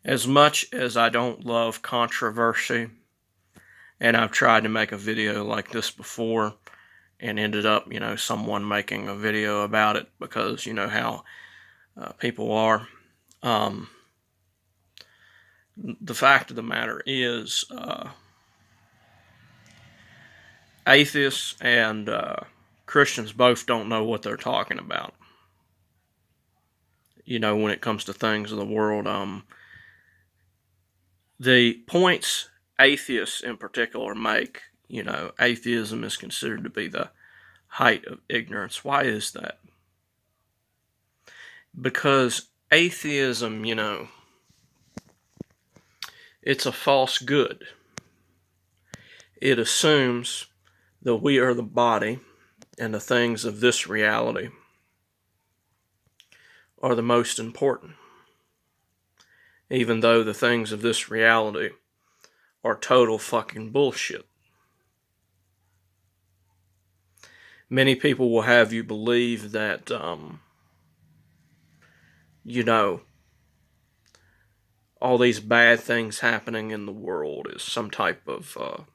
As much as I don't love controversy, and I've tried to make a video like this before and ended up, someone making a video about it because you know how people are. Um, the fact of the matter is, atheists and Christians both don't know what they're talking about. When it comes to things of the world, the points atheists in particular make, atheism is considered to be the height of ignorance. Why is that? Because atheism, it's a false good. It assumes that we are the body and the things of this reality are the most important, even though the things of this reality are total fucking bullshit. Many people will have you believe that, all these bad things happening in the world is some type of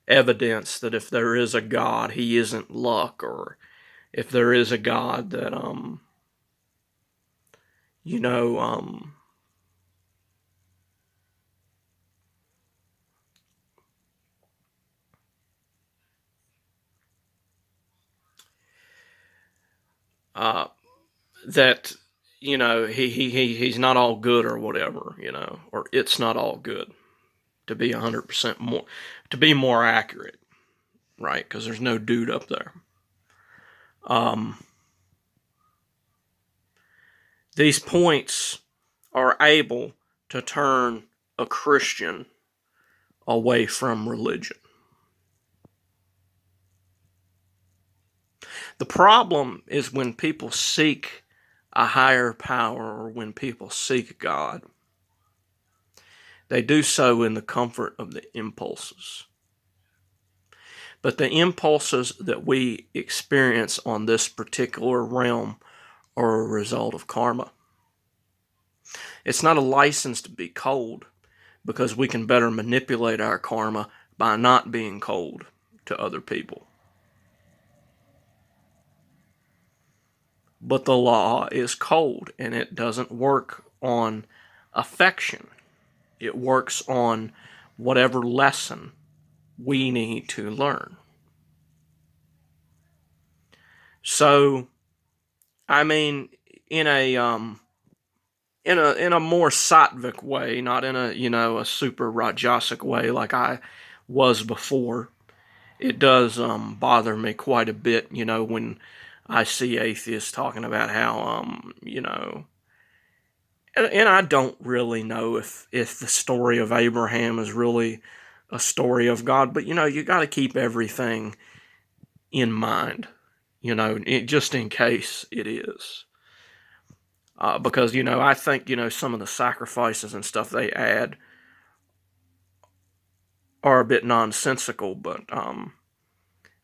evidence that if there is a God, he isn't luck, or if there is a God that, that he's not all good or whatever, or it's not all good, to be 100% more, to be more accurate, right? Because there's no dude up there. These points are able to turn a Christian away from religion. The problem is when people seek a higher power, or when people seek God, they do so in the comfort of the impulses. But the impulses that we experience on this particular realm are a result of karma. It's not a license to be cold, because we can better manipulate our karma by not being cold to other people. But the law is cold, and it doesn't work on affection. It works on whatever lesson we need to learn. So, I mean, in a more sattvic way, not in a super rajasic way like I was before. It does bother me quite a bit, when I see atheists talking about how, and I don't really know if the story of Abraham is really a story of God, but you got to keep everything in mind, just in case it is. Because, I think, some of the sacrifices and stuff they add are a bit nonsensical, but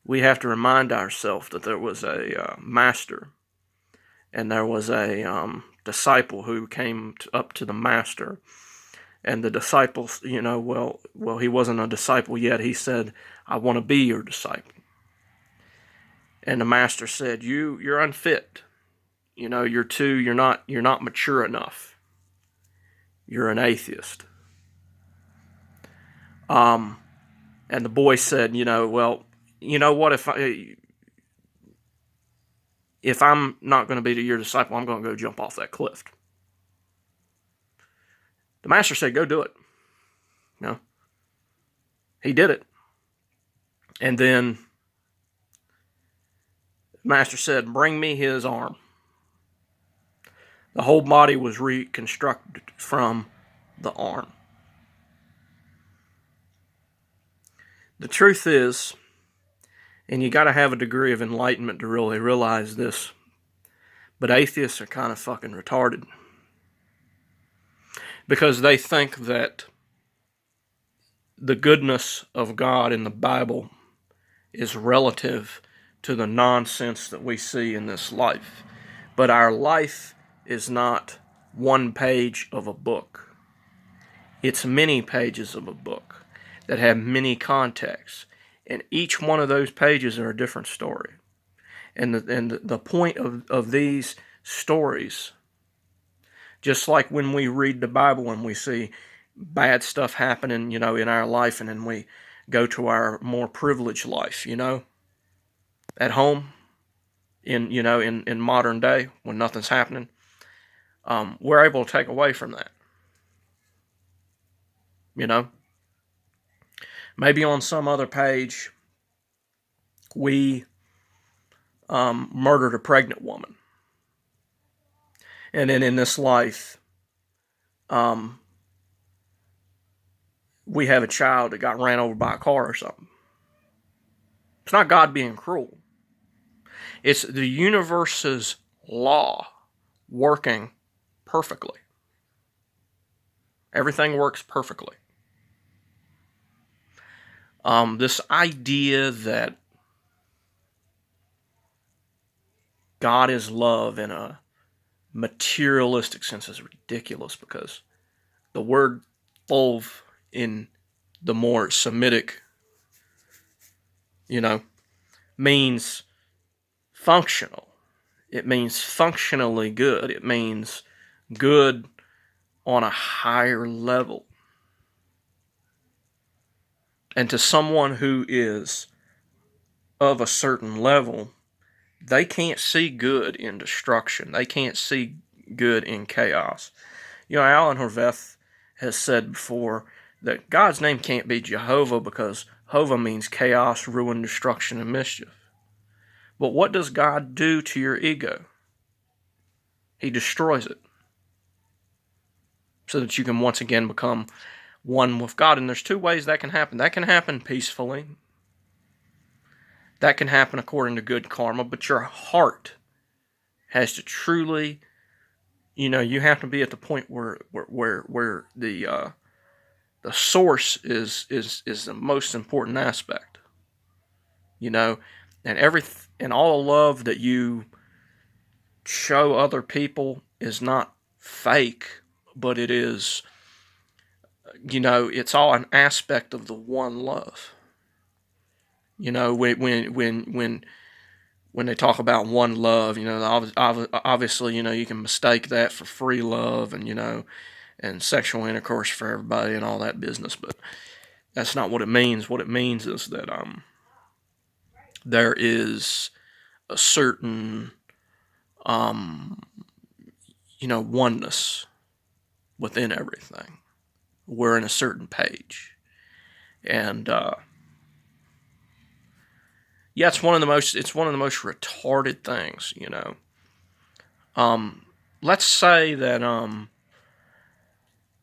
we have to remind ourselves that there was a master, and there was a disciple who came up to the master, and the disciple, well, he wasn't a disciple yet. He said, "I want to be your disciple." And the master said, "You're unfit. You're not mature enough. You're an atheist." And the boy said, "Well, you know what? If I'm not going to be your disciple, I'm going to go jump off that cliff." The master said, "Go do it." He did it. And then the master said, "Bring me his arm." The whole body was reconstructed from the arm. The truth is, and you got to have a degree of enlightenment to really realize this, but atheists are kind of fucking retarded. Because they think that the goodness of God in the Bible is relative to the nonsense that we see in this life. But our life is not one page of a book. It's many pages of a book that have many contexts. And each one of those pages are a different story. And the point of these stories, just like when we read the Bible and we see bad stuff happening, in our life, and then we go to our more privileged life, at home, in modern day when nothing's happening, we're able to take away from that. Maybe on some other page we murdered a pregnant woman, and then in this life, we have a child that got ran over by a car or something. It's not God being cruel. It's the universe's law working perfectly. Everything works perfectly. This idea that God is love in a materialistic sense is ridiculous, because the word love in the more Semitic, means functional. It means functionally good. It means good on a higher level. And to someone who is of a certain level, they can't see good in destruction. They can't see good in chaos. Alan Horvath has said before that God's name can't be Jehovah, because Jehovah means chaos, ruin, destruction, and mischief. But what does God do to your ego? He destroys it, so that you can once again become one with God. And there's two ways that can happen. That can happen peacefully. That can happen according to good karma. But your heart has to truly, you have to be at the point where the source is the most important aspect. And all the love that you show other people is not fake, but it is, it's all an aspect of the one love. When they talk about one love, obviously, you can mistake that for free love and sexual intercourse for everybody and all that business, but that's not what it means. What it means is that there is a certain oneness within everything. We're in a certain page, and yeah, it's one of the most retarded things. Let's say that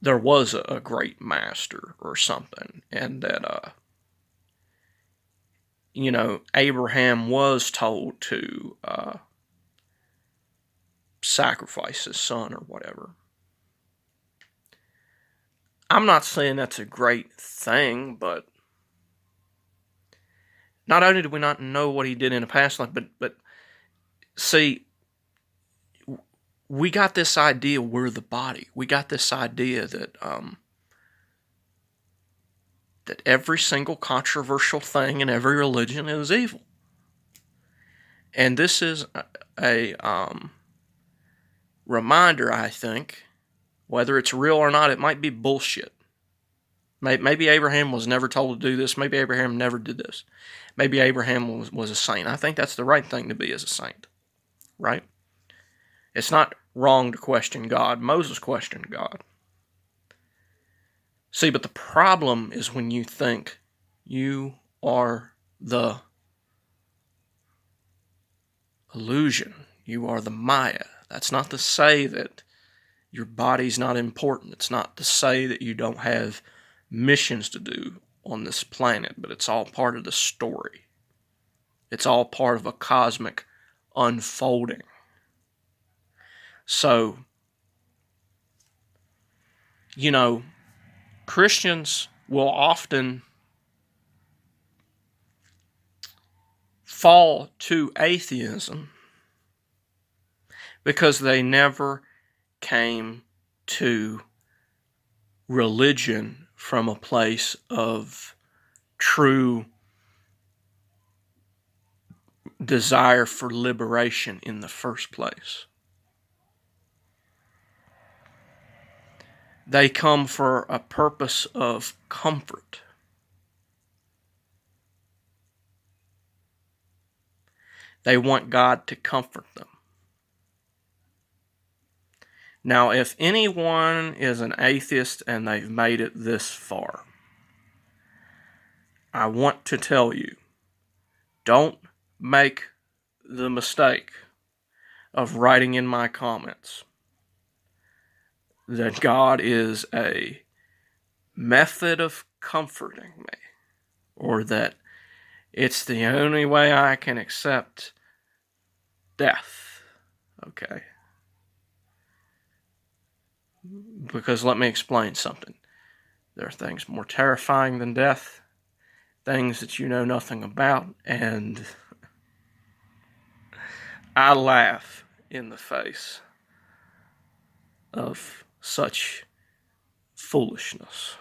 there was a great master or something, and that Abraham was told to sacrifice his son or whatever. I'm not saying that's a great thing, but not only do we not know what he did in a past life, but see, we got this idea we're the body. We got this idea that that every single controversial thing in every religion is evil. And this is a reminder, I think, whether it's real or not, it might be bullshit. Maybe Abraham was never told to do this. Maybe Abraham never did this. Maybe Abraham was a saint. I think that's the right thing to be as a saint, right? It's not wrong to question God. Moses questioned God. See, but the problem is when you think you are the illusion, you are the Maya. That's not to say that your body's not important. It's not to say that you don't have missions to do on this planet, but it's all part of the story. It's all part of a cosmic unfolding. So, Christians will often fall to atheism because they never came to religion from a place of true desire for liberation in the first place. They come for a purpose of comfort. They want God to comfort them. Now, if anyone is an atheist and they've made it this far, I want to tell you, don't make the mistake of writing in my comments that God is a method of comforting me, or that it's the only way I can accept death. Okay? Because let me explain something. There are things more terrifying than death, things that you know nothing about, and I laugh in the face of such foolishness.